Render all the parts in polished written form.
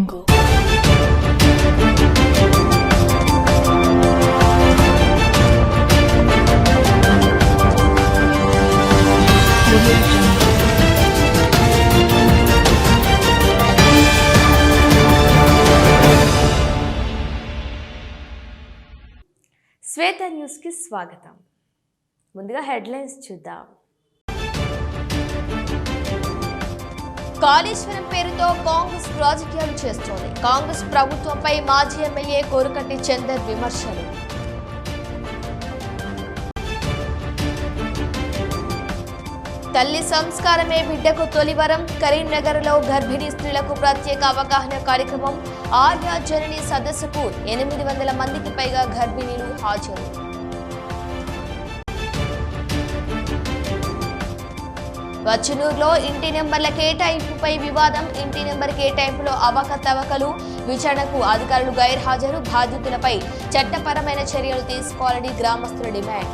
శ్వేత news కి స్వాగతం. ముందుగా హెడ్లైన్స్ చూద్దాం. కాళేశ్వరం పేరుతో కాంగ్రెస్ రాజకీయాలు చేస్తోంది. కాంగ్రెస్ ప్రభుత్వంపై మాజీ ఎమ్మెల్యే కోరుకట్టి చందర్ విమర్శలు. తల్లి సంస్కారమే బిడ్డకు తొలివరం. కరీంనగర్లో గర్భిణీ స్త్రీలకు ప్రత్యేక అవగాహన కార్యక్రమం. ఆర్య జనని సదస్సుకు 800 మందికి పైగా గర్భిణీలు హాజరు. వచ్చనూరులో ఇంటి నెంబర్ల కేటాయింపుపై వివాదం. ఇంటి నెంబర్ కేటాయింపులో అవకతవకలు. విచారణకు అధికారులు గైర్హాజరు. బాధితులపై చట్టపరమైన చర్యలు తీసుకోవాలని గ్రామస్తుల డిమాండ్.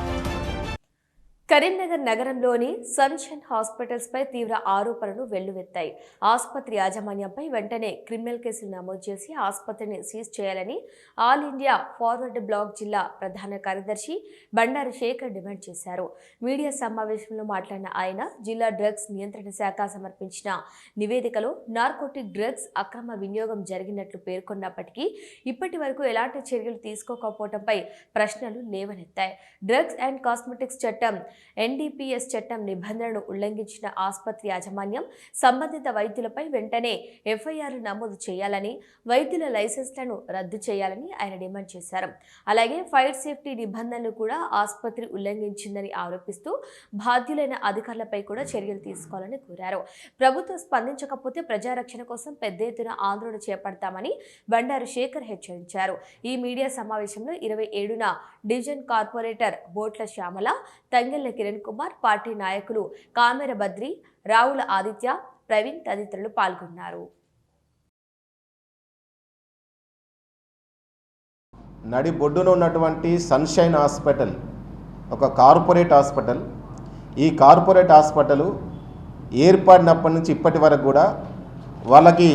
కరీంనగర్ నగరంలోని సన్షైన్ హాస్పిటల్స్ పై తీవ్ర ఆరోపణలు వెల్లువెత్తాయి. ఆసుపత్రి యాజమాన్యంపై వెంటనే క్రిమినల్ కేసులు నమోదు చేసి ఆసుపత్రిని సీజ్ చేయాలని ఆల్ ఇండియా ఫార్వర్డ్ బ్లాక్ జిల్లా ప్రధాన కార్యదర్శి బండారు శేఖర్ డిమాండ్ చేశారు. మీడియా సమావేశంలో మాట్లాడిన ఆయన జిల్లా డ్రగ్స్ నియంత్రణ శాఖ సమర్పించిన నివేదికలో నార్కోటిక్ డ్రగ్స్ అక్రమ వినియోగం జరిగినట్లు పేర్కొన్నప్పటికీ ఇప్పటి వరకు ఎలాంటి చర్యలు తీసుకోకపోవడంపై ప్రశ్నలు లేవనెత్తాయి. డ్రగ్స్ అండ్ కాస్మెటిక్స్ చట్టం ఎన్డీపీఎస్ చట్టం నిబంధనలను ఉల్లంఘించిన ఆసుపత్రి యాజమాన్యం సంబంధిత వైద్యులపై వెంటనే ఎఫ్ఐఆర్ నమోదు చేయాలని, వైద్యుల లైసెన్స్లను రద్దు చేయాలని ఆయన డిమాండ్ చేశారు. అలాగే ఫైర్ సేఫ్టీ నిబంధనలు కూడా ఆసుపత్రి ఉల్లంఘించిందని ఆరోపిస్తూ బాధ్యులైన అధికారులపై కూడా చర్యలు తీసుకోవాలని కోరారు. ప్రభుత్వం స్పందించకపోతే ప్రజారక్షణ కోసం పెద్ద ఎత్తున ఆందోళన చేపడతామని బండారు శేఖర్ హెచ్చరించారు. ఈ మీడియా సమావేశంలో 27న division corporator Botla Shyamala, Tangella Kiran Kumar, party నాయకులు కామెర బద్రి, రావుల ఆదిత్య, ప్రవీణ్ తదితరులు పాల్గొన్నారు. నడి బొడ్డున ఉన్నటువంటి సన్షైన్ హాస్పిటల్ ఒక కార్పొరేట్ హాస్పిటల్. ఈ కార్పొరేట్ హాస్పిటల్ ఏర్పడినప్పటి నుంచి ఇప్పటి వరకు కూడా వాళ్ళకి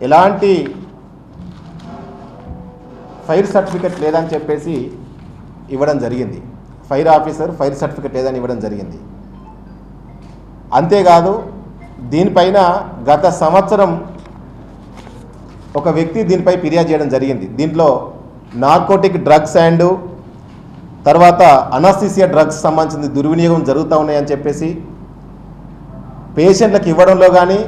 ఎలాంటి ఫైర్ సర్టిఫికెట్ లేదని చెప్పేసి ఇవ్వడం జరిగింది. ఫైర్ ఆఫీసర్ ఫైర్ సర్టిఫికెట్ లేదని ఇవ్వడం జరిగింది. అంతేకాదు దీనిపైన గత సంవత్సరం ఒక వ్యక్తి దీనిపై ఫిర్యాదు చేయడం జరిగింది. దీంట్లో నార్కోటిక్ డ్రగ్స్ అండ్ తర్వాత అనస్థీసియా డ్రగ్స్ సంబంధించిన దుర్వినియోగం జరుగుతూ ఉన్నాయని చెప్పేసి పేషెంట్లకు ఇవ్వడంలో కానీ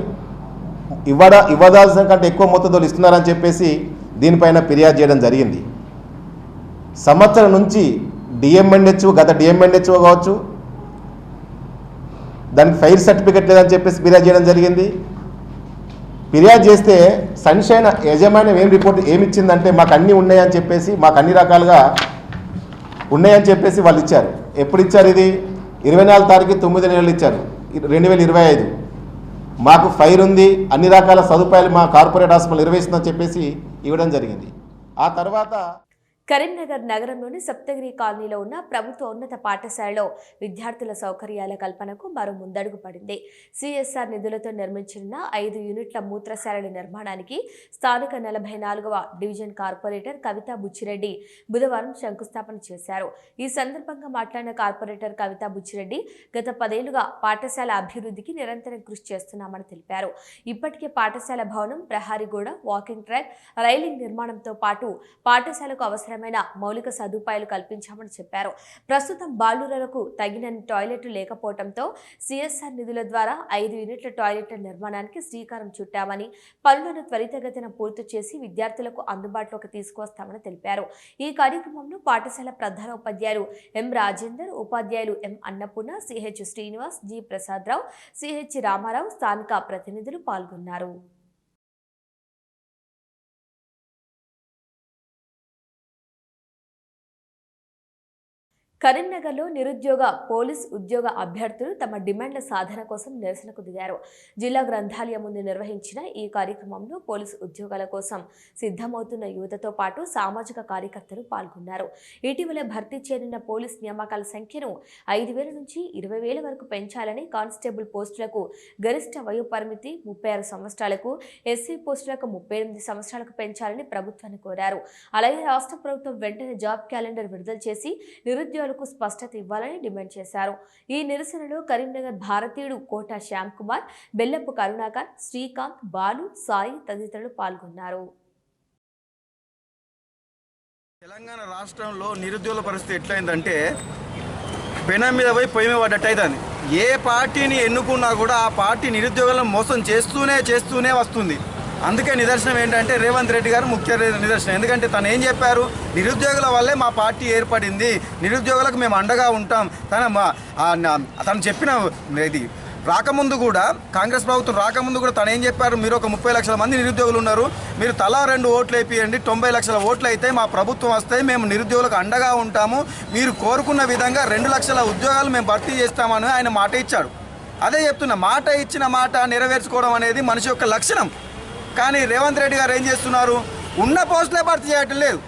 ఇవ్వదాల్సిన కంటే ఎక్కువ మొత్తంలో ఇస్తున్నారని చెప్పేసి దీనిపైన ఫిర్యాదు చేయడం జరిగింది. సంవత్సరం నుంచి గత డిఎంఎన్హెచ్ఓ కావచ్చు, దానికి ఫైర్ సర్టిఫికెట్ లేదని చెప్పేసి ఫిర్యాదు చేయడం జరిగింది. ఫిర్యాదు చేస్తే సన్షైన్ యజమాన్యం ఏమిచ్చిందంటే మాకు అన్నీ ఉన్నాయని చెప్పేసి, మాకు అన్ని రకాలుగా ఉన్నాయని చెప్పేసి వాళ్ళు ఇచ్చారు. ఎప్పుడు ఇచ్చారు? ఇది 24 తారీఖు 9 నెలలు ఇచ్చారు, 2025. మాకు ఫైర్ ఉంది, అన్ని రకాల సదుపాయాలు మా కార్పొరేట్ హాస్పిటల్ నిర్వహిస్తుందని చెప్పేసి ఇవ్వడం జరిగింది. ఆ తర్వాత కరీంనగర్ నగరంలోని సప్తగిరి కాలనీలో ఉన్న ప్రభుత్వ ఉన్నత పాఠశాలలో విద్యార్థుల సౌకర్యాల కల్పనకు మరో ముందడుగు పడింది. సిఎస్ఆర్ నిధులతో నిర్మించిన 5 యూనిట్ల మూత్రశాలల నిర్మాణానికి స్థానిక 44వ డివిజన్ కార్పొరేటర్ కవితా బుచ్చిరెడ్డి బుధవారం శంకుస్థాపన చేశారు. ఈ సందర్భంగా మాట్లాడిన కార్పొరేటర్ కవితా బుచ్చిరెడ్డి గత 10 ఏళ్లుగా పాఠశాల అభివృద్ధికి నిరంతరం కృషి చేస్తున్నామని తెలిపారు. ఇప్పటికే పాఠశాల భవనం, ప్రహారీ గోడ, వాకింగ్ ట్రాక్, రైలింగ్ నిర్మాణంతో పాటు పాఠశాలకు అవసరమైన మౌలిక సదుపాయాలు కల్పించామని చెప్పారు. ప్రస్తుతం బాలురకు తగినన్ని టాయిలెట్లు లేకపోవడంతో సిఎస్ఆర్ నిధుల ద్వారా 5 యూనిట్ల టాయిలెట్ల నిర్మాణానికి శ్రీకారం చుట్టామని, పనులను త్వరితగతిన పూర్తి చేసి విద్యార్థులకు అందుబాటులోకి తీసుకువస్తామని తెలిపారు. ఈ కార్యక్రమంలో పాఠశాల ప్రధాన ఉపాధ్యాయులు ఎం రాజేందర్, ఉపాధ్యాయులు M Annapurna, CH Srinivas, G Prasada Rao, CH Rama Rao, స్థానిక ప్రతినిధులు పాల్గొన్నారు. కరీంనగర్లో నిరుద్యోగ పోలీస్ ఉద్యోగ అభ్యర్థులు తమ డిమాండ్ల సాధన కోసం నిరసనకు దిగారు. జిల్లా గ్రంథాలయం ముందు నిర్వహించిన ఈ కార్యక్రమంలో పోలీసు ఉద్యోగాల కోసం సిద్ధమవుతున్న యువతతో పాటు సామాజిక కార్యకర్తలు పాల్గొన్నారు. ఇటీవల భర్తీ చేయనున్న పోలీస్ నియామకాల సంఖ్యను 5,000 నుంచి 20,000 వరకు పెంచాలని, కానిస్టేబుల్ పోస్టులకు గరిష్ట వయో పరిమితి 36 సంవత్సరాలకు, ఎస్సీ పోస్టులకు 38 సంవత్సరాలకు పెంచాలని ప్రభుత్వాన్ని కోరారు. అలాగే రాష్ట్ర ప్రభుత్వం వెంటనే జాబ్ క్యాలెండర్ విడుదల చేసి నిరుద్యోగులకు స్పష్టత ఇవ్వాలని డిమాండ్ చేశారు. ఈ నిరసనలో కరీంనగర్ భారతీయుడు కోట శ్యామ్ కుమార్, బెల్లపు కరుణాకర్, శ్రీకాంత్, బాలు, సాయి తదితరులు పాల్గొన్నారు. తెలంగాణ రాష్ట్రంలో నిరుద్యోగుల పరిస్థితి ఎట్లయిందంటే పెనం మీద పోయి పొయ్యి మీద పడ్డట్టు అవుతుంది. ఏ పార్టీని ఎన్నుకున్నా కూడా ఆ పార్టీ నిరుద్యోగులను మోసం చేస్తూనే వస్తుంది. అందుకే నిదర్శనం ఏంటంటే రేవంత్ రెడ్డి గారు ముఖ్య నిదర్శనం. ఎందుకంటే తను ఏం చెప్పారు, నిరుద్యోగుల వల్లే మా పార్టీ ఏర్పడింది, నిరుద్యోగులకు మేము అండగా ఉంటాం. తను చెప్పిన ఇది రాకముందు కూడా, కాంగ్రెస్ ప్రభుత్వం రాకముందు కూడా తను ఏం చెప్పారు, మీరు ఒక 30 లక్షల మంది నిరుద్యోగులు ఉన్నారు, మీరు తలా 2 ఓట్లు వేపియండి, 90 లక్షల ఓట్లు అయితే మా ప్రభుత్వం వస్తే మేము నిరుద్యోగులకు అండగా ఉంటాము, మీరు కోరుకున్న విధంగా 2 లక్షల ఉద్యోగాలు మేము భర్తీ చేస్తామని ఆయన మాట ఇచ్చాడు. అదే చెప్తున్నా, మాట ఇచ్చిన మాట నెరవేర్చుకోవడం అనేది మనిషి యొక్క లక్షణం. కానీ రేవంత్ రెడ్డి గారు ఏం చేస్తున్నారు, ఉన్న పోస్టులే భర్తీ చేయటం లేదు.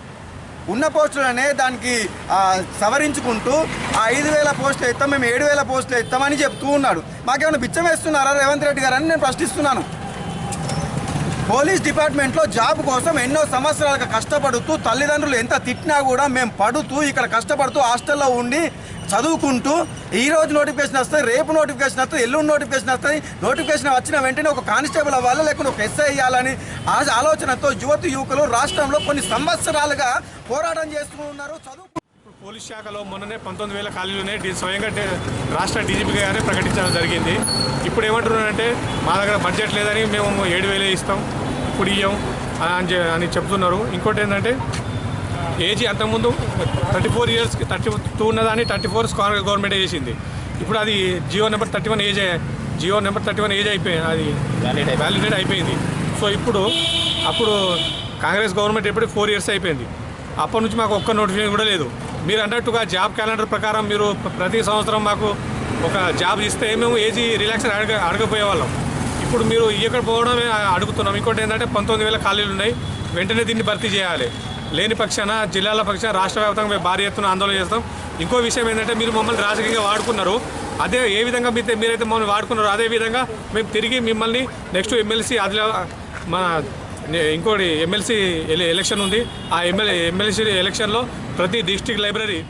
ఉన్న పోస్టులనే దానికి సవరించుకుంటూ ఆ 5,000 పోస్టులు ఇస్తాం, మేము 7,000 పోస్టులు ఇస్తామని చెప్తూ ఉన్నాడు. మాకేమైనా బిచ్చం వేస్తున్నారా రేవంత్ రెడ్డి గారు అని నేను ప్రశ్నిస్తున్నాను. పోలీస్ డిపార్ట్మెంట్లో జాబ్ కోసం ఎన్నో సంవత్సరాలుగా కష్టపడుతూ, తల్లిదండ్రులు ఎంత తిట్టినా కూడా మేము పడుతూ ఇక్కడ కష్టపడుతూ హాస్టల్లో ఉండి చదువుకుంటూ ఈ రోజు నోటిఫికేషన్ వస్తుంది, రేపు నోటిఫికేషన్ వస్తుంది, ఎల్లుండి నోటిఫికేషన్ వస్తుంది, నోటిఫికేషన్ వచ్చిన వెంటనే ఒక కానిస్టేబుల్ అవ్వాలి, లేకుంటే ఒక ఎస్ఐ అయ్యాలని ఆలోచనతో యువకులు రాష్ట్రంలో కొన్ని సంవత్సరాలుగా పోరాటం చేస్తూ ఉన్నారు. పోలీస్ శాఖలో మొన్ననే 19,000 ఖాళీలు ఉన్నాయి. స్వయంగా రాష్ట్ర డీజీపీ గారే ప్రకటించడం జరిగింది. ఇప్పుడు ఏమంటున్నారంటే మా దగ్గర బడ్జెట్ లేదని మేము 7,000 ఇస్తాం, ఇప్పుడు ఇయ్యం అని చెప్తున్నారు. ఇంకోటి ఏంటంటే ఏజ్ అంతకుముందు 34 ఇయర్స్కి 32 ఉన్నదాన్ని 34 కాంగ్రెస్ గవర్నమెంట్ చేసింది. ఇప్పుడు అది జియో నెంబర్ 31 ఏజ్ అయిపోయింది, అది వ్యాలిడేట్ అయిపోయింది. సో అప్పుడు కాంగ్రెస్ గవర్నమెంట్ ఎప్పుడు 4 ఇయర్స్ అయిపోయింది. అప్పటి నుంచి మాకు ఒక్క నోటిఫికేషన్ కూడా లేదు. మీరు అన్నట్టుగా జాబ్ క్యాలెండర్ ప్రకారం మీరు ప్రతి సంవత్సరం మాకు ఒక జాబ్ ఇస్తే మేము ఏజీ రిలాక్స్ అడగపోయేవాళ్ళం. ఇప్పుడు మీరు ఇవ్వకపోవడమే అడుగుతున్నాం. ఇంకోటి ఏంటంటే 19,000 ఖాళీలు ఉన్నాయి, వెంటనే దీన్ని భర్తీ చేయాలి. లేని పక్షాన జిల్లాల పక్షాన రాష్ట్ర వ్యాప్తంగా మేము భారీ ఎత్తున ఆందోళన చేస్తాం. ఇంకో విషయం ఏంటంటే మీరు మమ్మల్ని రాజకీయంగా వాడుకున్నారు, అదే ఏ విధంగా మీరైతే మమ్మల్ని వాడుకున్నారో అదే విధంగా మేము తిరిగి మిమ్మల్ని నెక్స్ట్ ఎమ్మెల్సీ మన ఇంకోటి ఎమ్మెల్సీ ఎలక్షన్ ఉంది, ఆ ఎమ్మెల్సీ ఎలక్షన్లో ప్రతి డిస్ట్రిక్ట్ లైబ్రరీ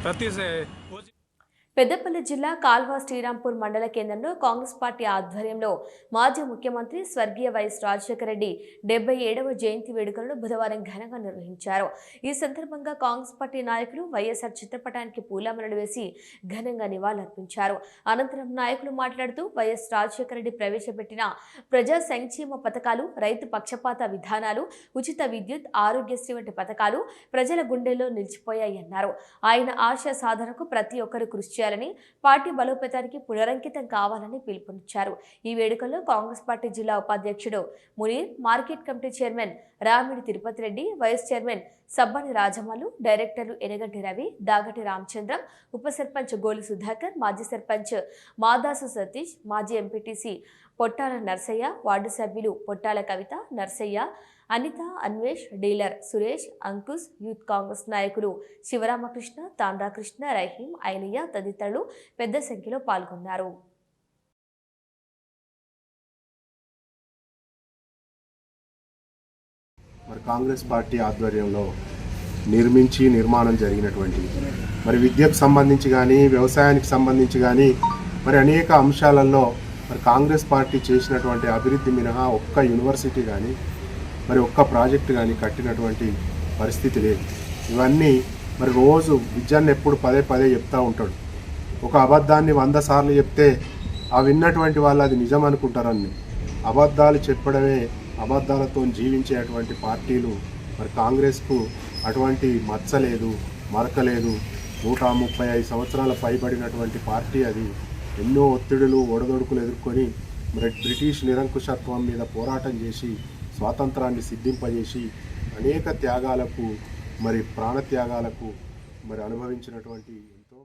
పెద్దపల్లి జిల్లా కాల్వ శ్రీరాంపూర్ మండల కేంద్రంలో కాంగ్రెస్ పార్టీ ఆధ్వర్యంలో మాజీ ముఖ్యమంత్రి స్వర్గీయ వైఎస్ రాజశేఖర రెడ్డి 77వ జయంతి వేడుకలను బుధవారం ఘనంగా నిర్వహించారు. ఈ సందర్భంగా కాంగ్రెస్ పార్టీ నాయకులు వైఎస్ఆర్ చిత్రపటానికి పూలమాలలు వేసి ఘనంగా నివాళులర్పించారు. అనంతరం నాయకులు మాట్లాడుతూ వైఎస్ రాజశేఖర రెడ్డి ప్రవేశపెట్టిన ప్రజా సంక్షేమ పథకాలు, రైతు పక్షపాత విధానాలు, ఉచిత విద్యుత్, ఆరోగ్యశ్రీ వంటి పథకాలు ప్రజల గుండెల్లో నిలిచిపోయాయన్నారు. ఆయన ఆశయ సాధనకు ప్రతి ఒక్కరూ కృషి చేయాలని, పార్టీ బలోపేతానికి పునరంకితం కావాలని పిలుపునిచ్చారు. ఈ వేడుకల్లో కాంగ్రెస్ పార్టీ జిల్లా ఉపాధ్యక్షుడు Munir, market committee chairman Ramidi Tirupati Reddy, vice chairman Sabbani Rajamallu, డైరెక్టర్లు ఎనగంటి రవి, దాగటి రామచంద్రం, ఉప సర్పంచ్ గోలి సుధాకర్, మాజీ సర్పంచ్ మాదాసు సతీష్, మాజీ ఎంపీటీసీ పొట్టాల నర్సయ్య, వార్డు సభ్యులు పొట్టాల కవిత, నర్సయ్య, అనిత, అన్వేష్, డీలర్ సురేష్, అంకుష్, యూత్ కాంగ్రెస్ నాయకులు శివరామకృష్ణ, తాండాకృష్ణ, రహీం, ఐలియా తదితరులు పెద్ద సంఖ్యలో పాల్గొన్నారు. మరి కాంగ్రెస్ పార్టీ ఆధ్వర్యంలో నిర్మాణం జరిగినటువంటి మరి విద్యకు సంబంధించి కానీ, వ్యవసాయానికి సంబంధించి కానీ, మరి అనేక అంశాలలో మరి కాంగ్రెస్ పార్టీ చేసినటువంటి అభివృద్ధి మినహా ఒక్క యూనివర్సిటీ కానీ, మరి ఒక్క ప్రాజెక్టు కానీ కట్టినటువంటి పరిస్థితి లేదు. ఇవన్నీ మరి రోజు విద్యాన్ని ఎప్పుడు పదే చెప్తూ ఉంటాడు. ఒక అబద్ధాన్ని 100 సార్లు చెప్తే ఆ విన్నటువంటి వాళ్ళు అది నిజం అనుకుంటారని. అబద్ధాలు చెప్పడమే, అబద్ధాలతో జీవించేటువంటి పార్టీలు మరి కాంగ్రెస్కు అటువంటి మచ్చ లేదు, మరక లేదు. 135 సంవత్సరాల పైబడినటువంటి పార్టీ అది. ఎన్నో ఒత్తిడులు, ఒడదొడుకులు ఎదుర్కొని మరి బ్రిటిష్ నిరంకుశత్వం మీద పోరాటం చేసి స్వాతంత్రాన్ని సిద్ధింపజేసి అనేక త్యాగాలకు, మరి ప్రాణత్యాగాలకు మరి అనుభవించినటువంటి ఎంతో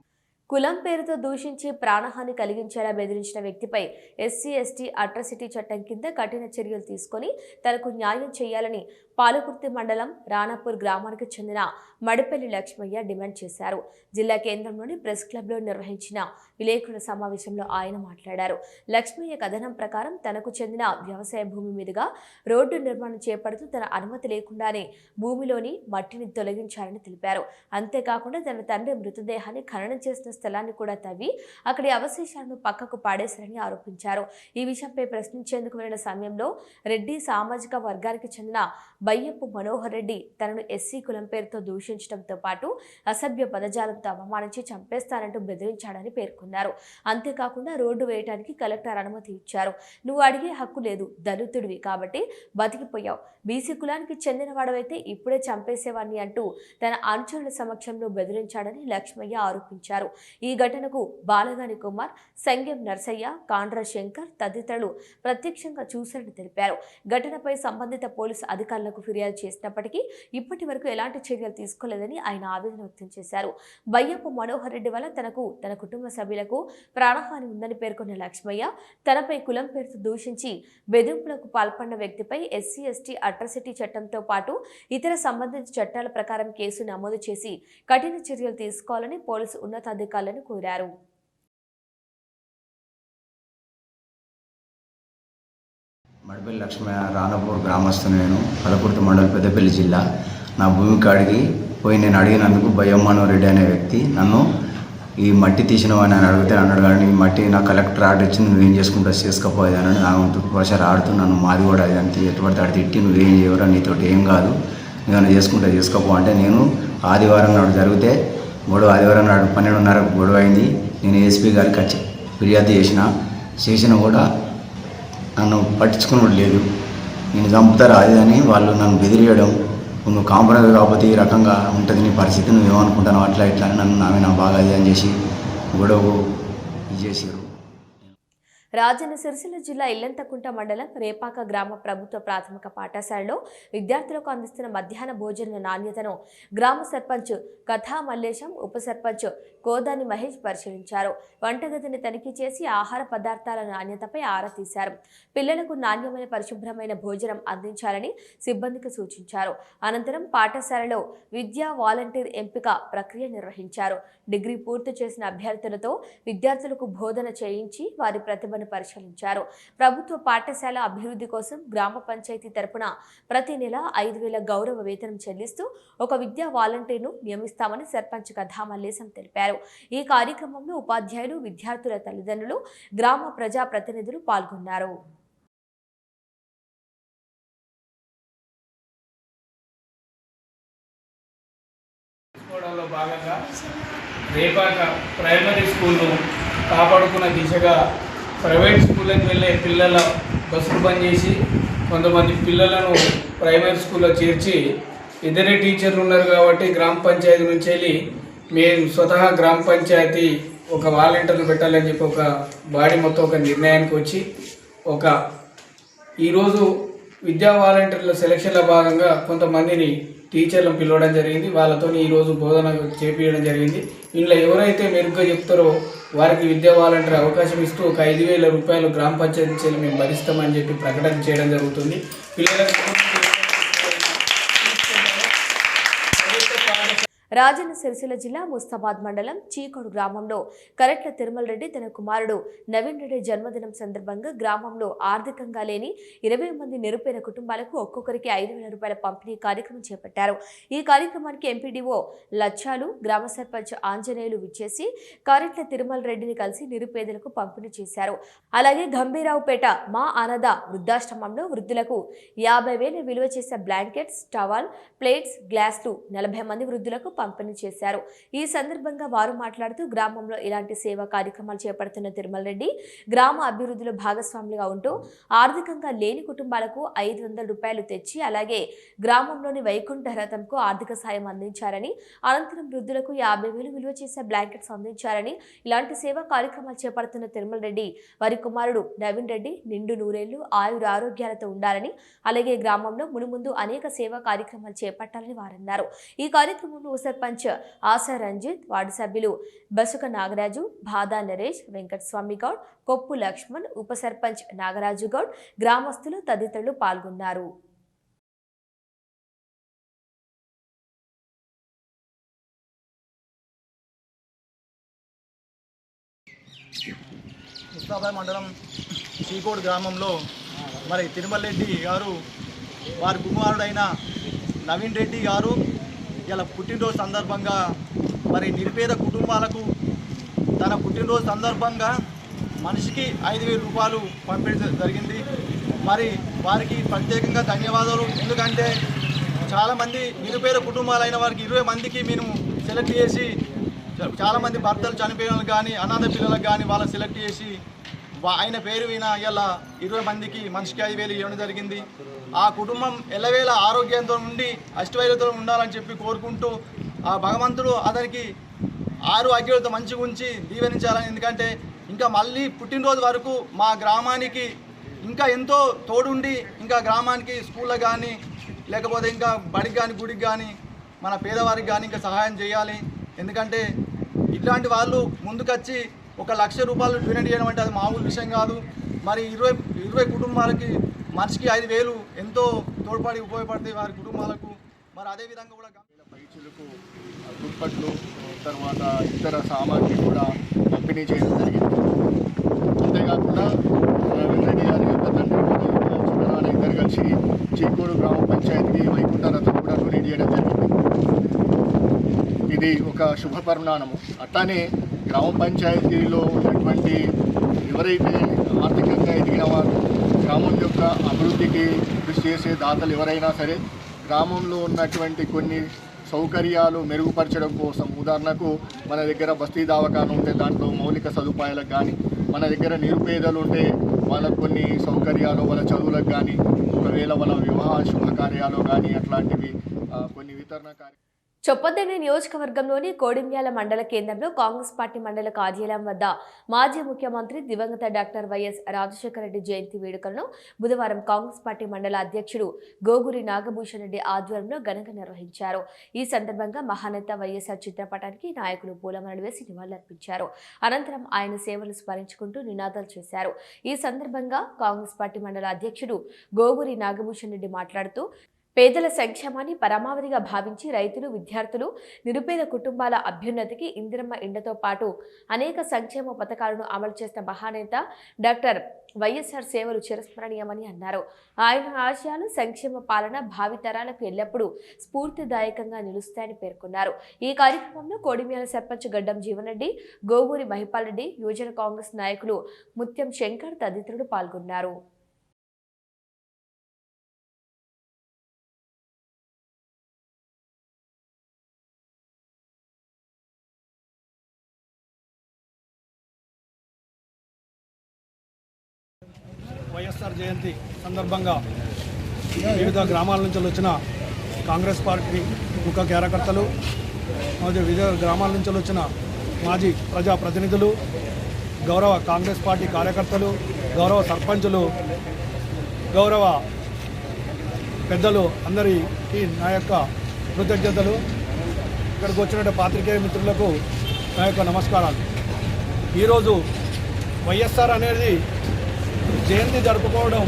కులం పేరుతో దూషించి ప్రాణహాని కలిగించేలా బెదిరించిన వ్యక్తిపై ఎస్సీ/ఎస్టీ అట్రాసిటీ చట్టం కింద కఠిన చర్యలు తీసుకొని తనకు న్యాయం చేయాలని పాలకుర్తి మండలం రాణాపూర్ గ్రామానికి చెందిన మడిపల్లి లక్ష్మయ్య డిమాండ్ చేశారు. జిల్లా కేంద్రంలోని ప్రెస్ క్లబ్లో నిర్వహించిన విలేకరుల సమావేశంలో ఆయన మాట్లాడారు. లక్ష్మయ్య కథనం ప్రకారం తనకు చెందిన వ్యవసాయ భూమి మీదుగా రోడ్డు నిర్మాణం చేపడుతూ తన అనుమతి లేకుండానే భూమిలోని మట్టిని తొలగించారని తెలిపారు. అంతేకాకుండా తన తండ్రి మృతదేహాన్ని ఖననం చేసిన స్థలాన్ని కూడా తవ్వి అక్కడి అవశేషాలను పక్కకు పాడేశారని ఆరోపించారు. ఈ విషయంపై ప్రశ్నించేందుకు వెళ్లిన సమయంలో రెడ్డి సామాజిక వర్గానికి చెందిన బయ్యపు మనోహర్ రెడ్డి తనను ఎస్సీ కులం పేరుతో దూషించడంతో పాటు అసభ్య పదజాలంతో అవమానించి చంపేస్తానంటూ బెదిరించాడని పేర్కొన్నారు. అంతేకాకుండా రోడ్డు వేయడానికి కలెక్టర్ అనుమతి ఇచ్చారు. నువ్వు అడిగే హక్కు లేదు, దళితుడివి కాబట్టి బతికిపోయావు, బీసీ కులానికి చెందిన వాడవైతే ఇప్పుడే చంపేసేవాడిని అంటూ తన అనుచరుల సమక్షంలో బెదిరించాడని లక్ష్మయ్య ఆరోపించారు. ఈ ఘటనకు బాలగాని కుమార్, సంగెం నర్సయ్య, కాండ్ర శంకర్ తదితరులు ప్రత్యక్షంగా చూశారని తెలిపారు. ఘటనపై సంబంధిత పోలీసు అధికారులకు ఫిర్యాదు చేసినప్పటికీ ఇప్పటి వరకు ఎలాంటి చర్యలు తీసుకోలేదని ఆయన ఆవేదన వ్యక్తం చేశారు. బయ్యప్ప మనోహర్ రెడ్డి వల్ల తనకు, తన కుటుంబ సభ్యులకు ప్రాణహాని ఉందని పేర్కొన్న లక్ష్మయ్య తనపై కులం పేరుతో దూషించి బెదిరింపులకు పాల్పడిన వ్యక్తిపై ఎస్సీ/ఎస్టీ అట్రాసిటీ చట్టంతో పాటు ఇతర సంబంధిత చట్టాల ప్రకారం కేసు నమోదు చేసి కఠిన చర్యలు తీసుకోవాలని పోలీసు ఉన్నతాధికారులను కోరారు. మడిపల్లి లక్ష్మయ్య, రాణాపూర్ గ్రామస్తుని. నేను పాలకుర్తి మండలం పెద్దపల్లి జిల్లా. నా భూమి కాడికి పోయి నేను అడిగినందుకు బయ్యమ్మనో రెడ్డి అనే వ్యక్తి నన్ను ఈ మట్టి తీసినవని అని అడిగితే అన్నాడు. కానీ ఈ మట్టి నాకు కలెక్టర్ ఆర్డర్ ఇచ్చింది, నువ్వేం చేసుకుంటా చేసుకోపోయేదని నా తుట్టుపరచారు ఆడుతూ నన్ను మాది కూడా అదంతా ఎటువంటి ఆడి తిట్టి నువ్వేం చేయవరా, నీతో ఏం కాదు, ఏమైనా చేసుకుంటా చేసుకోపో అంటే నేను ఆదివారం నాడు జరిగితే ఆదివారం నాడు 12:30 గొడవ అయింది. నేను ఏఎస్పీ గారికి వచ్చి ఫిర్యాదు చేసిన కూడా నన్ను పట్టించుకున్నది లేదు. నేను చంపుతారా అది అని వాళ్ళు నన్ను బెదిరియడం, నువ్వు కాంప్రమైజ్ కాకపోతే ఈ రకంగా ఉంటుంది నీ పరిస్థితి, నువ్వు ఏమనుకుంటావు అట్లా ఇట్లా అని నన్ను నా బాగా అది అని చేసి గొడవకు ఇది చేసారు. రాజన్న సిరిసిల్ల జిల్లా ఇల్లంతకుంట మండలం రేపాక గ్రామ ప్రభుత్వ ప్రాథమిక పాఠశాలలో విద్యార్థులకు అందిస్తున్న మధ్యాహ్న భోజన నాణ్యతను గ్రామ సర్పంచ్ కథా మల్లేశం, ఉప సర్పంచ్ కోదాని మహేష్ పరిశీలించారు. వంటగదిని తనిఖీ చేసి ఆహార పదార్థాల నాణ్యతపై ఆరా తీశారు. పిల్లలకు నాణ్యమైన పరిశుభ్రమైన భోజనం అందించాలని సిబ్బందికి సూచించారు. అనంతరం పాఠశాలలో విద్యా వాలంటీర్ ఎంపిక ప్రక్రియ నిర్వహించారు. డిగ్రీ పూర్తి చేసిన అభ్యర్థులతో విద్యార్థులకు బోధన చేయించి వారి ప్రతిభ పరిశీలించారు. ప్రభుత్వ పాఠశాల అభివృద్ధి కోసం గ్రామ పంచాయతీ తరపున ప్రతి నెల 5,000 గౌరవ వేతనం చెల్లిస్తూ ఒక విద్యా వాలంటీర్ను నియమిస్తామని సర్పంచ్ కథా మల్లేశం తెలిపారు. ఈ కార్యక్రమంలో ఉపాధ్యాయులు, విద్యార్థుల తల్లిదండ్రులు, గ్రామ ప్రజా ప్రతినిధులు పాల్గొన్నారు. భాగంగా రేపాక ప్రైమరీ స్కూల్ను కాపాడుకున్న దిశగా ప్రైవేట్ స్కూళ్ళకి వెళ్ళే పిల్లల బస్సులు బంద్ చేసి కొంతమంది పిల్లలను ప్రైమరీ స్కూల్లో చేర్చి ఇద్దరే టీచర్లు ఉన్నారు కాబట్టి గ్రామ పంచాయతీ నుంచి వెళ్ళి మేము స్వతహా గ్రామ పంచాయతీ ఒక వాలంటీర్లు పెట్టాలని చెప్పి ఒక బాడీ మొత్తం ఒక నిర్ణయానికి వచ్చి ఈరోజు విద్యా వాలంటీర్ల సెలక్షన్లో భాగంగా కొంతమందిని టీచర్లను పిలవడం జరిగింది. వాళ్ళతో ఈరోజు బోధన చేపించడం జరిగింది. ఇంట్లో ఎవరైతే మెరుగ్గా చెప్తారో వారికి విద్యా వాలంటీర్ అవకాశం ఇస్తూ ఒక 5,000 రూపాయలు గ్రామ పంచాయతీ నుంచి మేము భరిస్తామని చెప్పి ప్రకటన చేయడం జరుగుతుంది. పిల్లలకు రాజన్న సిరిసిల్ల జిల్లా ముస్తాబాద్ మండలం చీకోడు గ్రామంలో కరెట్ల తిరుమల రెడ్డి తన కుమారుడు నవీన్ రెడ్డి జన్మదినం సందర్భంగా గ్రామంలో ఆర్థికంగా లేని 20 మంది నిరుపేద కుటుంబాలకు ఒక్కొక్కరికి 5,000 రూపాయల పంపిణీ కార్యక్రమం చేపట్టారు. ఈ కార్యక్రమానికి ఎంపీడీఓ లచ్చాలు, గ్రామ సర్పంచ్ ఆంజనేయులు విచ్చేసి కరెట్ల తిరుమల రెడ్డిని కలిసి నిరుపేదలకు పంపిణీ చేశారు. అలాగే గంభీరావుపేట మా ఆనద వృద్ధాశ్రమంలో వృద్ధులకు 50,000 విలువ చేసే బ్లాంకెట్స్, టవల్, ప్లేట్స్, గ్లాసులు 40 మంది వృద్ధులకు పంపిణీ చేశారు. ఈ సందర్భంగా వారు మాట్లాడుతూ గ్రామంలో ఇలాంటి సేవా కార్యక్రమాలు చేపడుతున్న తిరుమల రెడ్డి గ్రామ అభివృద్ధిలో భాగస్వాములుగా ఉంటూ ఆర్థికంగా లేని కుటుంబాలకు 500 రూపాయలు తెచ్చి అలాగే గ్రామంలోని వైకుంఠ రథంకు ఆర్థిక సాయం అందించారని, అనంతరం వృద్ధులకు 50,000 విలువ చేసే బ్లాంకెట్స్ అందించారని, ఇలాంటి సేవా కార్యక్రమాలు చేపడుతున్న తిరుమల రెడ్డి వారి కుమారుడు నవీన్ రెడ్డి నిండు నూరేళ్లు ఆయుర ఆరోగ్యాలతో ఉండాలని, అలాగే గ్రామంలో మునుముందు అనేక సేవా కార్యక్రమాలు చేపట్టాలని వారన్నారు. ఈ కార్యక్రమంలో సర్పంచ్ ఆశా రంజిత్, వార్డు సభ్యులు బసుక నాగరాజు, బాదా నరేష్, వెంకటస్వామి గౌడ్, కొప్పు లక్ష్మణ్, ఉప సర్పంచ్ నాగరాజు గౌడ్, గ్రామస్తులు తదితరులు పాల్గొన్నారు. ముస్తాబాద్ మండలం చీకోడు గ్రామంలో మరి తిరుమల రెడ్డి గారు వారి కుమారుడైన నవీన్ రెడ్డి గారు ఇలా పుట్టినరోజు సందర్భంగా మరి నిరుపేద కుటుంబాలకు తన పుట్టినరోజు సందర్భంగా మనిషికి 5,000 రూపాయలు పంపించడం జరిగింది. మరి వారికి ప్రత్యేకంగా ధన్యవాదాలు. ఎందుకంటే చాలామంది నిరుపేద కుటుంబాలైన వారికి 20 మందికి మేము సెలెక్ట్ చేసి చాలామంది భర్తలు చనిపోయిన వాళ్ళకి కానీ అనాథ పిల్లలకు కానీ వాళ్ళకి సెలెక్ట్ చేసి ఆయన పేరు విన ఇలా 20 మందికి మనిషికి 5,000 ఇవ్వడం జరిగింది. ఆ కుటుంబం ఎల్లవేళ ఆరోగ్యంతో ఉండి అష్టవైర్యతో ఉండాలని చెప్పి కోరుకుంటూ ఆ భగవంతుడు అతనికి ఆరోగ్యాలతో మంచిగా ఉంచి దీవెనించాలని. ఎందుకంటే ఇంకా మళ్ళీ పుట్టినరోజు వరకు మా గ్రామానికి ఇంకా ఎంతో తోడుండి ఇంకా గ్రామానికి స్కూళ్ళకి కానీ లేకపోతే ఇంకా బడికి కానీ గుడికి కానీ మన పేదవారికి కానీ ఇంకా సహాయం చేయాలి. ఎందుకంటే ఇట్లాంటి వాళ్ళు ముందుకొచ్చి 1,00,000 రూపాయలు డొనేట్ చేయడం అంటే అది మామూలు విషయం కాదు. మరి 20 కుటుంబాలకి మనిషికి 5,000 ఎంతో తోడ్పడి ఉపయోగపడతాయి వారి కుటుంబాలకు. మరి అదేవిధంగా కూడా పైచులకు దుప్పట్లు తర్వాత ఇతర సామాగ్రి కూడా పంపిణీ చేయడం జరిగింది. అంతేకాకుండా రెడ్డి గారి చిన్ననాన్న ఇద్దరు కలిసి చీకోడు గ్రామ పంచాయతీకి వైకుంఠ రథం కూడా డొనేట్ చేయడం జరిగింది. ఇది ఒక శుభ పరిణామము. అట్లానే గ్రామ పంచాయతీలో ఉన్నటువంటి ఎవరైతే ఆర్థికంగా ఎదిగిన వారు గ్రామం యొక్క అభివృద్ధికి కృషి చేసే దాతలు ఎవరైనా సరే గ్రామంలో ఉన్నటువంటి కొన్ని సౌకర్యాలు మెరుగుపరచడం కోసం, ఉదాహరణకు మన దగ్గర బస్తీ దవాఖానా ఉంటే దాంట్లో మౌలిక సదుపాయాలకు కానీ, మన దగ్గర నిరుపేదలు ఉంటే వాళ్ళకు కొన్ని సౌకర్యాలు వాళ్ళ చదువులకు కానీ, ఒకవేళ వాళ్ళ వివాహ శుభకార్యాలు కానీ అట్లాంటివి కొన్ని వితరణ కార్యక్రమాలు. చొప్పదండి నియోజకవర్గంలోని కోడిమ్యాల మండల కేంద్రంలో కాంగ్రెస్ పార్టీ మండల కార్యాలయం వద్ద మాజీ ముఖ్యమంత్రి దివంగత డాక్టర్ వైఎస్ రాజశేఖర రెడ్డి జయంతి వేడుకలను బుధవారం కాంగ్రెస్ పార్టీ మండల అధ్యక్షుడు గోగురి నాగభూషణ్ రెడ్డి ఆధ్వర్యంలో ఘనంగా నిర్వహించారు. ఈ సందర్భంగా మహానేత వైఎస్ఆర్ చిత్రపటానికి నాయకులు పూలమాలలు వేసి నివాళులర్పించారు. అనంతరం ఆయన సేవలు స్మరించుకుంటూ నినాదాలు చేశారు. ఈ సందర్భంగా కాంగ్రెస్ పార్టీ మండల అధ్యక్షుడు గోగురి నాగభూషణ్ రెడ్డి మాట్లాడుతూ పేదల సంక్షేమాన్ని పరమావధిగా భావించి రైతులు, విద్యార్థులు, నిరుపేద కుటుంబాల అభ్యున్నతికి ఇందిరమ్మ ఇండ్లతో పాటు అనేక సంక్షేమ పథకాలను అమలు చేసిన మహానేత డాక్టర్ వైఎస్ఆర్ సేవలు చిరస్మరణీయమని అన్నారు. ఆయన ఆశయాలు, సంక్షేమ పాలన భావితరాలకు ఎల్లప్పుడూ స్ఫూర్తిదాయకంగా నిలుస్తాయని పేర్కొన్నారు. ఈ కార్యక్రమంలో కోడిమ్యాల సర్పంచ్ గడ్డం జీవన్రెడ్డి, గోగూరి మహిపాల్ రెడ్డి, యువజన కాంగ్రెస్ నాయకులు ముత్యం శంకర్ తదితరులు పాల్గొన్నారు. వైఎస్ఆర్ జయంతి సందర్భంగా వివిధ గ్రామాల నుంచి వచ్చిన కాంగ్రెస్ పార్టీ ముఖ్య కార్యకర్తలు, మరియు వివిధ గ్రామాల నుంచి వచ్చిన మాజీ ప్రజాప్రతినిధులు, గౌరవ కాంగ్రెస్ పార్టీ కార్యకర్తలు, గౌరవ సర్పంచులు, గౌరవ పెద్దలు అందరికీ నా యొక్క కృతజ్ఞతలు. ఇక్కడికి వచ్చిన పాత్రికేయ మిత్రులకు నా యొక్క నమస్కారాలు. ఈరోజు వైఎస్ఆర్ అనేది జయంతి జరుపుకోవడం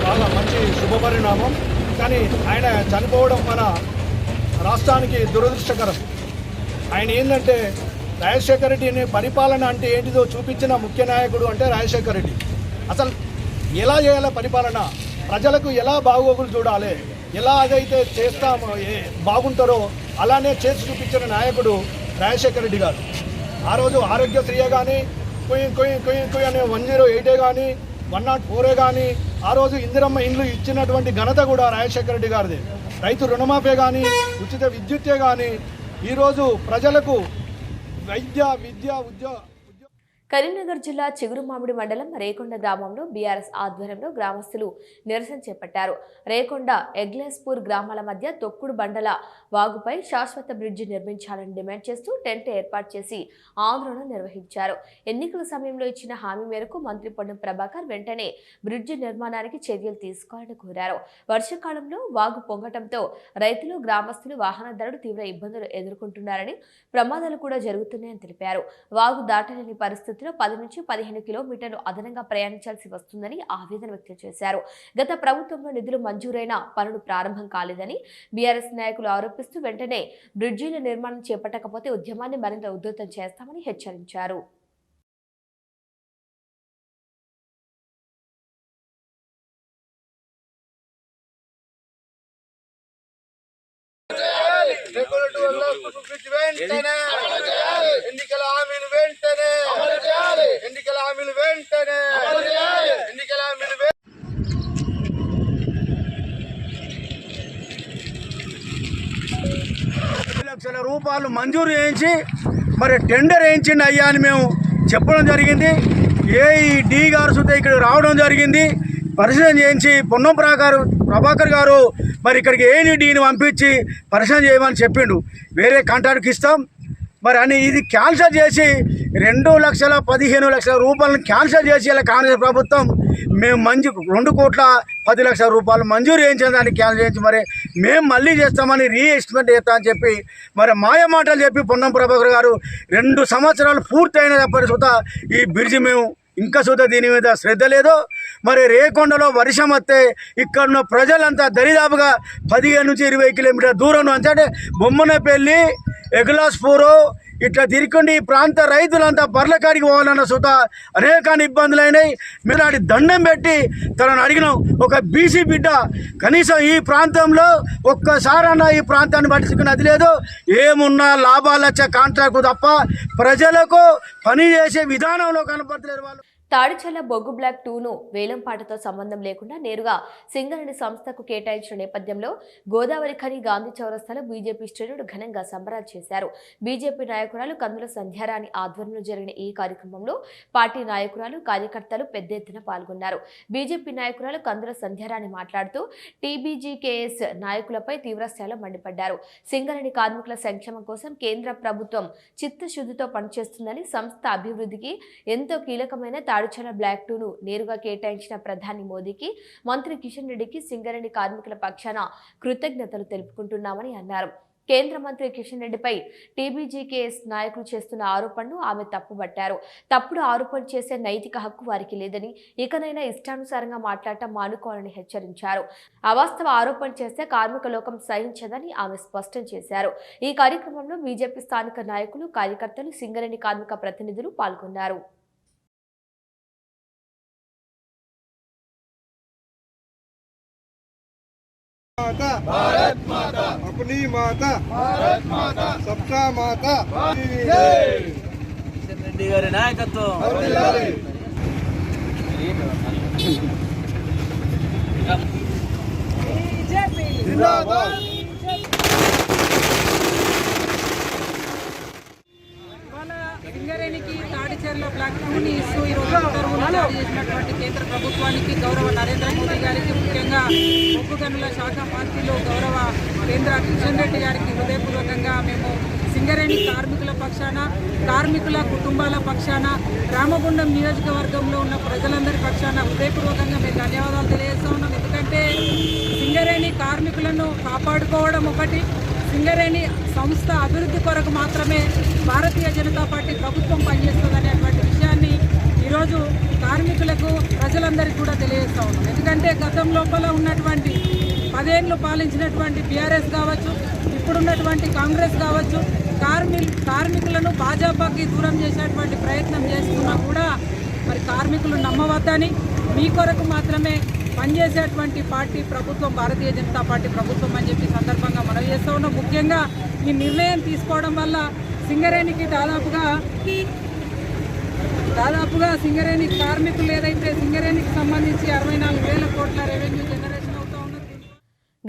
చాలా మంచి శుభపరిణామం. కానీ ఆయన చనిపోవడం మన రాష్ట్రానికి దురదృష్టకరం. ఆయన ఏంటంటే రాజశేఖర రెడ్డిని పరిపాలన అంటే ఏంటిదో చూపించిన ముఖ్య నాయకుడు అంటే రాజశేఖర రెడ్డి. అసలు ఎలా చేయాలి పరిపాలన, ప్రజలకు ఎలా బాగోగులు చూడాలి, ఎలా అదైతే చేస్తామో బాగుంటారో అలానే చేసి చూపించిన నాయకుడు రాజశేఖర రెడ్డి గారు. ఆ రోజు ఆరోగ్యశ్రీయే కానీ, కొయ్యి అనే 108 కానీ, 104 కానీ, ఆ రోజు ఇందిరమ్మ ఇండ్లు ఇచ్చినటువంటి ఘనత కూడా రాజశేఖర రెడ్డి గారిది. రైతు రుణమాఫీ కానీ, ఉచిత విద్యుత్తే కానీ, ఈరోజు ప్రజలకు వైద్య, విద్య, ఉద్యోగ కరీంనగర్ జిల్లా చిగురుమామిడి మండలం రేకొండ గ్రామంలో బీఆర్ఎస్ ఆధ్వర్యంలో గ్రామస్తులు నిరసన చేపట్టారు. రేకొండ ఎగ్లేస్పూర్ గ్రామాల మధ్య తొక్కుడు బండల వాగుపై శాశ్వత బ్రిడ్జి నిర్మించాలని డిమాండ్ చేస్తూ టెంట్ ఏర్పాటు చేసి ఆందోళన నిర్వహించారు. ఎన్నికల సమయంలో ఇచ్చిన హామీ మేరకు మంత్రి పొన్నం ప్రభాకర్ వెంటనే బ్రిడ్జి నిర్మాణానికి చర్యలు తీసుకోవాలని కోరారు. వర్షాకాలంలో వాగు పొంగటంతో రైతులు, గ్రామస్తులు, వాహనదారులు తీవ్ర ఇబ్బందులు ఎదుర్కొంటున్నారని, ప్రమాదాలు కూడా జరుగుతున్నాయని తెలిపారు. వాగు దాటలేని పరిస్థితుల్లో 10 నుంచి 15 కిలోమీటర్లు అదనంగా ప్రయాణించాల్సి వస్తుందని ఆవేదన వ్యక్తం చేశారు. గత ప్రభుత్వంలో నిధులు మంజూరైన పనులు ప్రారంభం కాలేదని బీఆర్ఎస్ నాయకులు ఆరోపిస్తూ వెంటనే బ్రిడ్జీల నిర్మాణం చేపట్టకపోతే ఉద్యమాన్ని మరింత ఉధృతం చేస్తామని హెచ్చరించారు. లక్షల రూపాయలు మంజూరు చేయించి మరి టెండర్ వేయించిండి అయ్యా అని మేము చెప్పడం జరిగింది. డి గారు సుతా ఇక్కడ రావడం జరిగింది, పరిశీలన చేయించి పొన్నం ప్రభాకర్ గారు మరి ఇక్కడికి డీని పంపించి పరిశీలన చేయమని చెప్పిండు. వేరే కాంట్రాక్ట్కి ఇస్తాం మరి అని ఇది క్యాన్సల్ చేసి 2,15,00,000 రూపాయలను క్యాన్సల్ చేసి ఇలా కాంగ్రెస్ ప్రభుత్వం మేము 2,10,00,000 రూపాయలు మంజూరు చేయించిన దాన్ని క్యాన్సల్ చేయించి మరి మేము మళ్ళీ చేస్తామని రీఎస్టిమేట్ చేస్తామని చెప్పి మరి మాయ మాటలు చెప్పి పొన్నం ప్రభాకర్ గారు 2 సంవత్సరాలు పూర్తయినప్పటి సుతా ఈ బ్రిడ్జి మేము ఇంకా సుతా దీని మీద శ్రద్ధ లేదు. మరి రేకొండలో వర్షం వస్తే ఇక్కడున్న ప్రజలంతా దరిదాపుగా 15 నుంచి 20 కిలోమీటర్ల దూరం అంటే బొమ్మనపల్లి, ఎగ్లాస్పూరు ఇట్లా తిరిగి ఈ ప్రాంత రైతులంతా బర్లకాడికి పోవాలన్న సుత అనేక ఇబ్బందులు అయినాయి. మీరు దండం పెట్టి తనను అడిగినాం, ఒక బీసీ బిడ్డ కనీసం ఈ ప్రాంతంలో ఒక్కసారన్నా ఈ ప్రాంతాన్ని పట్టించుకున్నది లేదు. ఏమున్నా లాభాలు వచ్చే కాంట్రాక్ట్ తప్ప ప్రజలకు పని చేసే విధానంలో కనపడలేదు. వాళ్ళు తాడిచర్ల బొగ్గు బ్లాక్ 2ను వేలంపాటతో సంబంధం లేకుండా నేరుగా సింగరేణి సంస్థకు కేటాయించిన నేపథ్యంలో గోదావరి ఖని గాంధీ చౌరస్తాలో బీజేపీ శ్రేణులు ఘనంగా సంబరాలు చేశారు. బీజేపీ నాయకురాలు కందుల సంధ్యారాణి ఆధ్వర్యంలో జరిగిన ఈ కార్యక్రమంలో పార్టీ నాయకురాలు, కార్యకర్తలు పెద్ద ఎత్తున పాల్గొన్నారు. బీజేపీ నాయకురాలు కందుల సంధ్యారాణి మాట్లాడుతూ టీబీజీకేఎస్ నాయకులపై తీవ్రస్థాయిలో మండిపడ్డారు. సింగరేణి కార్మికుల సంక్షేమం కోసం కేంద్ర ప్రభుత్వం చిత్తశుద్ధితో పనిచేస్తుందని, సంస్థ అభివృద్ధికి ఎంతో కీలకమైన తాడిచర్ల బ్లాక్ 2ను నేరుగా కేటాయించిన ప్రధాని మోదీకి, మంత్రి కిషన్ రెడ్డికి సింగరేణి కార్మికుల పక్షాన కృతజ్ఞతలు తెలుపుకుంటున్నామని అన్నారు. కేంద్ర మంత్రి కిషన్ రెడ్డిపై టీబీజీకేఎస్ నాయకులు చేస్తున్న ఆరోపణను ఆమె తప్పుబట్టారు. తప్పుడు ఆరోపణలు చేసే నైతిక హక్కు వారికి లేదని, ఇకనైనా ఇష్టానుసారంగా మాట్లాడటం మానుకోవాలని హెచ్చరించారు. అవాస్తవ ఆరోపణలు చేస్తే కార్మిక లోకం సహించదని ఆమె స్పష్టం చేశారు. ఈ కార్యక్రమంలో బీజేపీ స్థానిక నాయకులు, కార్యకర్తలు, సింగరేణి కార్మిక ప్రతినిధులు పాల్గొన్నారు. माता भारत माता अपनी माता भारत माता सबका माता रेड्डी गारी नायकत्వం बीजेपी जिंदाबाद సింగరేణికి తాడిచర్ల బ్లాక్ 2ని ఇస్తూ ఈరోజు ఉత్తర్వులు జారీ చేసినటువంటి కేంద్ర ప్రభుత్వానికి, గౌరవ నరేంద్ర మోదీ గారికి, ముఖ్యంగా బొగ్గు గనుల శాఖ మంత్రులు గౌరవ కేంద్ర కిషన్ రెడ్డి గారికి హృదయపూర్వకంగా మేము సింగరేణి కార్మికుల పక్షాన, కార్మికుల కుటుంబాల పక్షాన, రామగుండం నియోజకవర్గంలో ఉన్న ప్రజలందరి పక్షాన హృదయపూర్వకంగా మేము ధన్యవాదాలు తెలియజేస్తా ఉన్నాం. ఎందుకంటే సింగరేణి కార్మికులను కాపాడుకోవడం ఒకటి, సింగరేణి సంస్థ అభివృద్ధి కొరకు మాత్రమే భారతీయ జనతా పార్టీ ప్రభుత్వం పనిచేస్తుందనేటువంటి విషయాన్ని ఈరోజు కార్మికులకు, ప్రజలందరికీ కూడా తెలియజేస్తూ ఉన్నాం. ఎందుకంటే గతం లోపల ఉన్నటువంటి 10 ఏళ్ళు పాలించినటువంటి బీఆర్ఎస్ కావచ్చు, ఇప్పుడున్నటువంటి కాంగ్రెస్ కావచ్చు, కార్మికులను భాజపాకి దూరం చేసేటువంటి ప్రయత్నం చేస్తున్నా కూడా మరి కార్మికులు నమ్మవద్దని, మీ కొరకు మాత్రమే పనిచేసేటువంటి పార్టీ ప్రభుత్వం భారతీయ జనతా పార్టీ ప్రభుత్వం అని చెప్పి సందర్భంగా మనవి చేస్తూ ఉన్నాం. ముఖ్యంగా ఈ నిర్ణయం తీసుకోవడం వల్ల సింగరేణికి దాదాపుగా సింగరేణి కార్మికులు ఏదైతే సింగరేణికి సంబంధించి 64,000 కోట్ల రెవెన్యూ జనరేషన్ అవుతూ ఉన్నది.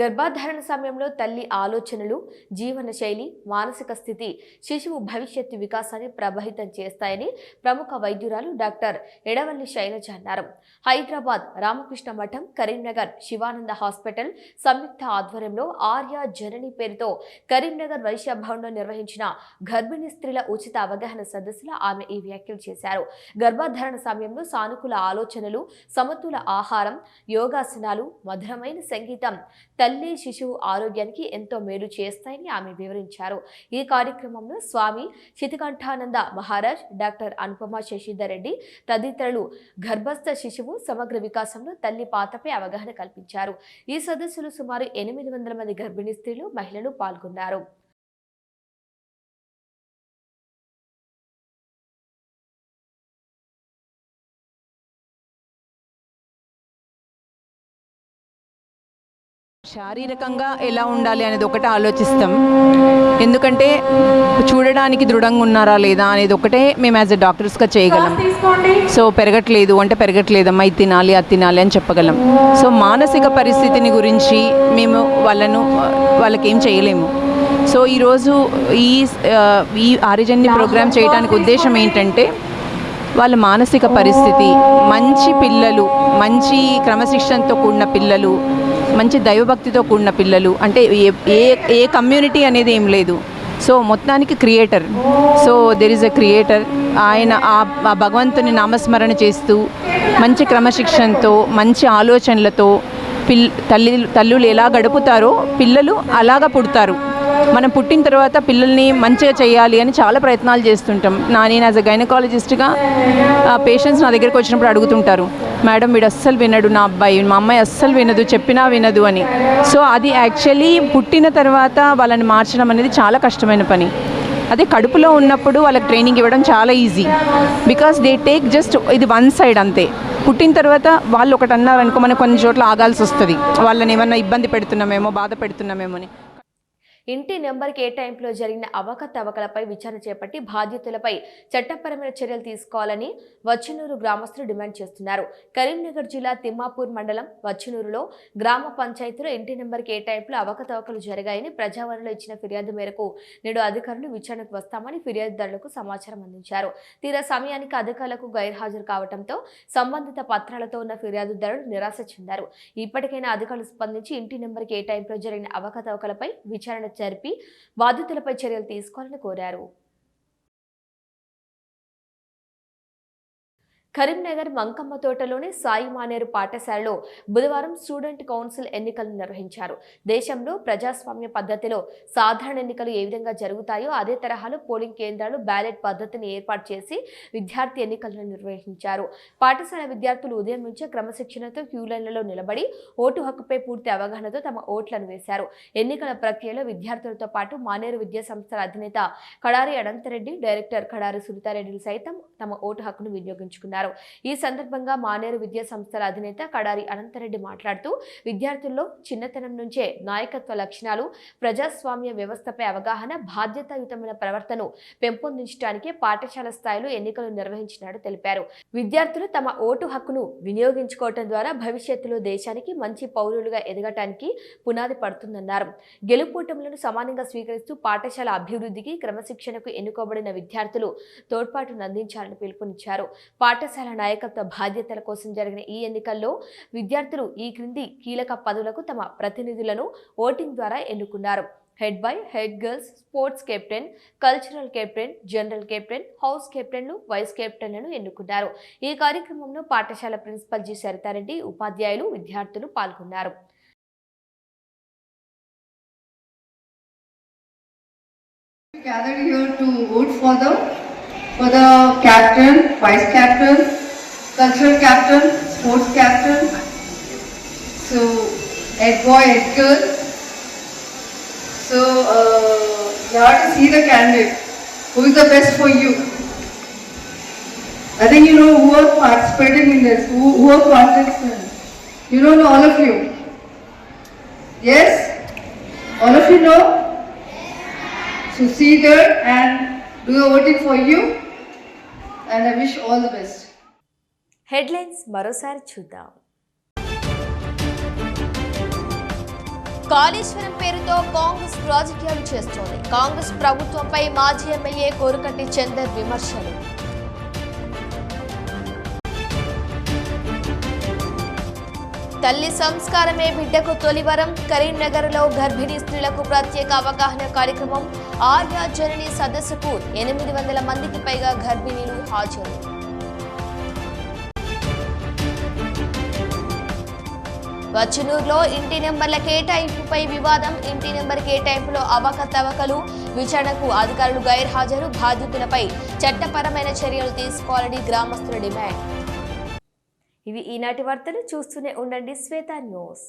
గర్భధారణ సమయంలో తల్లి ఆలోచనలు, జీవన శైలి, మానసిక స్థితి శిశువు భవిష్యత్తు వికాసాన్ని ప్రభావితం చేస్తాయని ప్రముఖ వైద్యురాలు డాక్టర్ ఎడవల్లి శైలజ అన్నారు. హైదరాబాద్ రామకృష్ణ మఠం, కరీంనగర్ శివానంద హాస్పిటల్ సంయుక్త ఆధ్వర్యంలో ఆర్య జనని పేరుతో కరీంనగర్ వైశ్య భవన్లో నిర్వహించిన గర్భిణీ స్త్రీల ఉచిత అవగాహన సదస్సులో ఆమె ఈ వ్యాఖ్యలు చేశారు. గర్భధారణ సమయంలో సానుకూల ఆలోచనలు, సమతుల ఆహారం, యోగాసనాలు, మధురమైన సంగీతం తల్లి శిశువు ఆరోగ్యానికి ఎంతో మేలు చేస్తాయని ఆమె వివరించారు. ఈ కార్యక్రమంలో స్వామి శితికంఠానంద మహారాజ్, డాక్టర్ అనుపమ శశిధర్ రెడ్డి తదితరులు గర్భస్థ శిశువు సమగ్ర వికాసంలో తల్లి పాత్రపై అవగాహన కల్పించారు. ఈ సదస్సులో సుమారు 800 మంది గర్భిణీ స్త్రీలు, మహిళలు పాల్గొన్నారు. శారీరకంగా ఎలా ఉండాలి అనేది ఒకటే ఆలోచిస్తాం. ఎందుకంటే చూడడానికి దృఢంగా ఉన్నారా లేదా అనేది ఒకటే మేము యాజ్ ఎ డాక్టర్స్గా చేయగలం. సో పెరగట్లేదు అంటే పెరగట్లేదమ్మా, ఇది తినాలి అది తినాలి అని చెప్పగలం. సో మానసిక పరిస్థితిని గురించి మేము వాళ్ళకి ఏం చేయలేము. సో ఈరోజు ఈ ఆర్యజన్ని ప్రోగ్రామ్ చేయడానికి ఉద్దేశం ఏంటంటే వాళ్ళ మానసిక పరిస్థితి, మంచి పిల్లలు, మంచి క్రమశిక్షణతో కూడిన పిల్లలు, మంచి దైవభక్తితో కూడిన పిల్లలు, అంటే ఏ కమ్యూనిటీ అనేది ఏం లేదు. సో మొత్తానికి creator, so there is a creator. ఆయన ఆ భగవంతుని నామస్మరణ చేస్తూ మంచి క్రమశిక్షణతో, మంచి ఆలోచనలతో తల్లులు ఎలా గడుపుతారో పిల్లలు అలాగా పుడతారు. మనం పుట్టిన తర్వాత పిల్లల్ని మంచిగా చేయాలి అని చాలా ప్రయత్నాలు చేస్తుంటాం. నేను యాజ్ అ గైనకాలజిస్ట్గా పేషెంట్స్ నా దగ్గరికి వచ్చినప్పుడు అడుగుతుంటారు, మేడం వీడు అస్సలు వినడు, నా అబ్బాయి, మా అమ్మాయి అస్సలు వినదు, చెప్పినా వినదు అని. సో అది యాక్చువల్లీ పుట్టిన తర్వాత వాళ్ళని మార్చడం అనేది చాలా కష్టమైన పని. అదే కడుపులో ఉన్నప్పుడు వాళ్ళకి ట్రైనింగ్ ఇవ్వడం చాలా easy, because they take just ఇది వన్ సైడ్ అంతే. పుట్టిన తర్వాత వాళ్ళు ఒకటి అన్నారనుకో మనం కొన్ని చోట్ల ఆగాల్సి వస్తుంది, వాళ్ళని ఏమన్నా ఇబ్బంది పెడుతున్నామేమో, బాధ పెడుతున్నామేమో అని. ఇంటి నెంబర్ కేటాయింపులో జరిగిన అవకతవకలపై విచారణ చేపట్టి బాధ్యతలపై చట్టపరమైన చర్యలు తీసుకోవాలని వచ్చనూరు గ్రామస్తులు డిమాండ్ చేస్తున్నారు. కరీంనగర్ జిల్లా తిమ్మాపూర్ మండలం వచ్చనూరులో గ్రామ పంచాయతీలో ఇంటి నెంబర్ కేటాయింపులో అవకతవకలు జరిగాయని ప్రజావాణిలో ఇచ్చిన ఫిర్యాదు మేరకు నేడు అధికారులు విచారణకు వస్తామని ఫిర్యాదుదారులకు సమాచారం అందించారు. తీరా సమయానికి అధికారులకు గైర్హాజరు కావడంతో సంబంధిత పత్రాలతో ఉన్న ఫిర్యాదుదారులు నిరాశ చెందారు. ఇప్పటికైనా అధికారులు స్పందించి ఇంటి నెంబర్ కేటాయింపులో జరిగిన అవకతవకలపై విచారణ జరిపి బాధితులపై చర్యలు తీసుకోవాలని కోరారు. కరీంనగర్ మంకమ్మ తోటలోని సాయి మానేరు పాఠశాలలో బుధవారం స్టూడెంట్ కౌన్సిల్ ఎన్నికలను నిర్వహించారు. దేశంలో ప్రజాస్వామ్య పద్ధతిలో సాధారణ ఎన్నికలు ఏ విధంగా జరుగుతాయో అదే తరహాలో పోలింగ్ కేంద్రాలు బ్యాలెట్ పద్ధతిని ఏర్పాటు చేసి విద్యార్థి ఎన్నికలను నిర్వహించారు. పాఠశాల విద్యార్థులు ఉదయం నుంచే క్రమశిక్షణతో క్యూ లైన్లలో నిలబడి ఓటు హక్కుపై పూర్తి అవగాహనతో తమ ఓట్లను వేశారు. ఎన్నికల ప్రక్రియలో విద్యార్థులతో పాటు మానేరు విద్యా సంస్థల అధినేత కడారి అనంతరెడ్డి, డైరెక్టర్ కడారి సునీతారెడ్డిలు సైతం తమ ఓటు హక్కును వినియోగించుకున్నారు. ఈ సందర్భంగా మానేరు విద్యా సంస్థల అధినేత కడారి అనంతరెడ్డి మాట్లాడుతూ విద్యార్థుల్లో చిన్నతనం నుంచే నాయకత్వ లక్షణాలు, ప్రజాస్వామ్య వ్యవస్థపై అవగాహన, బాధ్యతాయుతమైన ప్రవర్తనను పెంపొందించడానికే పాఠశాల స్థాయిలో ఎన్నికలు నిర్వహించినట్టు తెలిపారు. విద్యార్థులు తమ ఓటు హక్కును వినియోగించుకోవడం ద్వారా భవిష్యత్తులో దేశానికి మంచి పౌరులుగా ఎదగటానికి పునాది పడుతుందన్నారు. గెలుపోటములను సమానంగా స్వీకరిస్తూ పాఠశాల అభివృద్ధికి, క్రమశిక్షణకు ఎన్నుకోబడిన విద్యార్థులు తోడ్పాటును అందించాలని పిలుపునిచ్చారు. పాఠశాల నాయకత్వ బాధ్యతల కోసం జరిగిన ఈ ఎన్నికల్లో విద్యార్థులు ఈ క్రింది కీలక పదవులకు తమ ప్రతినిధులను ఓటింగ్ ద్వారా ఎన్నుకున్నారు. Head boy, head girls, sports captain, cultural captain, general captain, house కెప్టెన్లు, వైస్ కెప్టెన్లను ఎన్నుకున్నారు. ఈ కార్యక్రమంలో పాఠశాల ప్రిన్సిపల్ జి సరితారెడ్డి, ఉపాధ్యాయులు, విద్యార్థులు పాల్గొన్నారు. Gathered here to vote for the captain, vice captain, cultural captain, sports captain. So, head boy, head girl. So, you have to see the candidate. Who is the best for you? I think you know who are participating in this, who are contestants. You know all of you. Yes? All of you know? So see there and do the voting for you, and I wish all the best. Headlines మరోసారి చూద్దాం. కాళేశ్వరం పేరుతో కాంగ్రెస్ రాజకీయాలు చేస్తోంది. కాంగ్రెస్ ప్రభుత్వంపై మాజీ MLA Korukanti Chander విమర్శలు. తల్లి సంస్కారమే బిడ్డకు తొలివరం. కరీంనగర్లో గర్భిణీ స్త్రీలకు ప్రత్యేక అవగాహన కార్యక్రమం. ఆర్య జనని సదస్సుకు 800 మందికి పైగా గర్భిణీలు హాజరు. వచ్చనూరులో ఇంటి నెంబర్ల కేటాయింపుపై వివాదం. ఇంటి నెంబర్ కేటాయింపులో అవకతవకలు, విచారణకు అధికారులు గైర్హాజరు. బాధితులపై చట్టపరమైన చర్యలు తీసుకోవాలని గ్రామస్తుల డిమాండ్. ఇవి ఈనాటి వార్తలు. చూస్తూనే ఉండండి శ్వేత న్యూస్.